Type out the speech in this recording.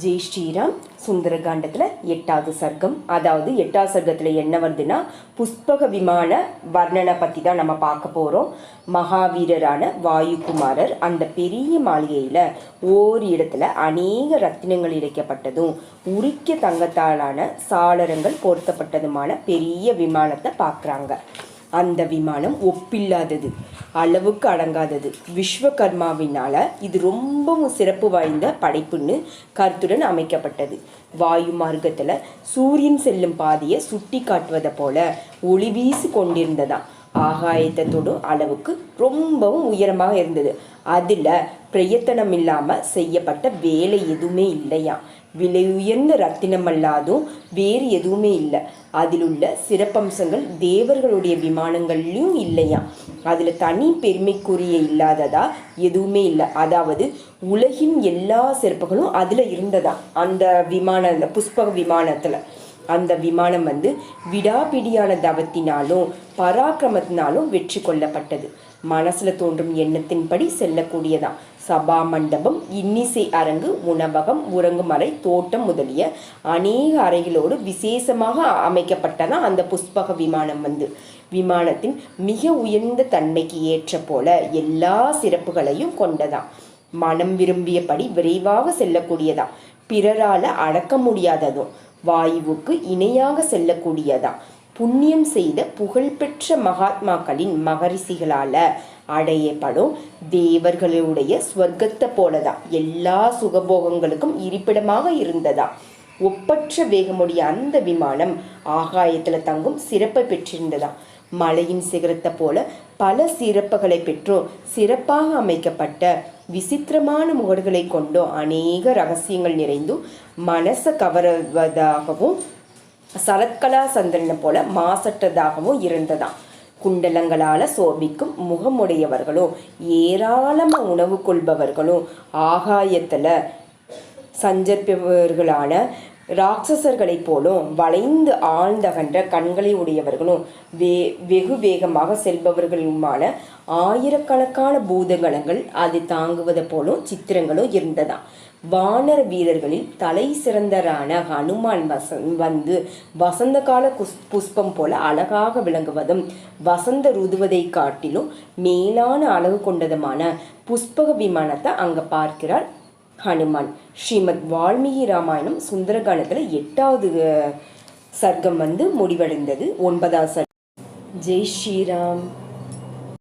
ஜெய் ஸ்ரீராம். சுந்தரகாண்டத்தில் 8வது சர்க்கம். அதாவது 8வது சர்க்கத்தில் என்ன வருதுன்னா, புஷ்பக விமான வர்ணனை பற்றி தான் நம்ம பார்க்க போகிறோம். மகாவீரரான வாயுகுமாரர் அந்த பெரிய மாளிகையில் ஓர் இடத்துல அநேக ரத்தினங்கள் இழைக்கப்பட்டதும் உரிக்க தங்கத்தாலான சாளரங்கள் பொருத்தப்பட்டதுமான பெரிய விமானத்தை பார்க்குறாங்க. அந்த விமானம் ஒப்பில்லாதது, அளவுக்கு அடங்காதது. விஸ்வகர்மாவினால் இது ரொம்பவும் சிறப்பு வாய்ந்த படைப்புன்னு கருத்துடன் அமைக்கப்பட்டது. வாயு மார்க்கத்தில் சூரியன் செல்லும் பாதையை சுட்டி காட்டுவதை போல ஒளி வீசி கொண்டிருந்ததாம். ஆகாயத்தோடு அளவுக்கு ரொம்பவும் உயரமாக இருந்தது. அதில் பிரயத்தனம் இல்லாமல் செய்யப்பட்ட வேலை எதுவுமே இல்லையா. விலை உயர்ந்த ரத்தினம் அல்லாதும் வேறு எதுவுமே இல்லை. அதில் உள்ள சிறப்பம்சங்கள் தேவர்களுடைய விமானங்கள்லையும் இல்லையா. அதில் தனி பெருமைக்குரிய இல்லாததா எதுவுமே இல்லை. அதாவது உலகின் எல்லா சிறப்புகளும் அதில் இருந்ததா அந்த அந்த புஷ்பக விமானத்தில். அந்த விமானம் விடாபிடியான தவத்தினாலும் பராக்கிரமத்தினாலும் வெற்றி கொள்ளப்பட்டது. மனசில் தோன்றும் எண்ணத்தின்படி செல்லக்கூடியதான். சபா மண்டபம், இன்னிசை அரங்கு, உணவகம், உறங்கும் அறை, தோட்டம் முதலிய அநேக அறைகளோடு விசேஷமாக அமைக்கப்பட்டதான் அந்த புஷ்பக விமானம். விமானத்தின் மிக உயர்ந்த தன்மைக்கு ஏற்ற போல எல்லா சிறப்புகளையும் கொண்டதான். மனம் விரும்பியபடி விரைவாக செல்லக்கூடியதா. பிறரால் அடக்க முடியாததும் வாயுவுக்கு இணையாக செல்லக்கூடியதா. புண்ணியம் செய்த புகழ்பெற்ற மகாத்மாக்களின் மகரிஷிகளால் அடையப்படும் தேவர்களுடைய ஸ்வர்க்கத்தை போலதான் எல்லா சுகபோகங்களுக்கும் இருப்பிடமாக இருந்ததா. ஒப்பற்ற வேகமுடைய அந்த விமானம் ஆகாயத்தில் தங்கும் சிறப்பை பெற்றிருந்ததா. மலையின் சிகரத்தை போல பல சிறப்புகளை பெற்றும் சிறப்பாக அமைக்கப்பட்ட விசித்திரமான முகடுகளை கொண்டும் அநேக ரகசியங்கள் நிறைந்தும் மனசை கவருவதாகவும் சரத்கலா சந்திரனை போல மாசற்றதாகவும் இருந்ததாம். குண்டலங்களால் சோபிக்கும் முகமுடையவர்களும் ஏராளமாக உணவு கொள்பவர்களும் ஆகாயத்தில் சஞ்சரிப்பவர்களான ராட்சசர்களைப் போலும் வளைந்து ஆழ்ந்தகன்ற கண்களை உடையவர்களும் வெகு வேகமாக செல்பவர்களுமான ஆயிரக்கணக்கான பூதகணங்கள் அது தாங்குவதை போலும் சித்திரங்களும் இருந்ததாம். வானர வீரர்களில் தலை சிறந்தரான ஹனுமான் வசந்த கால புஷ்பம் போல அழகாக விளங்குவதும் வசந்த ருதுவதை காட்டிலும் மேலான அழகு கொண்டதுமான புஷ்பக விமானத்தை அங்கே பார்க்கிறார் ஹனுமான். ஸ்ரீமத் வால்மீகி ராமாயணம் சுந்தரகாண்டத்தில் 8வது சர்க்கம் முடிவடைந்தது. 9வது சர்க்கம். ஜெய் ஸ்ரீராம்.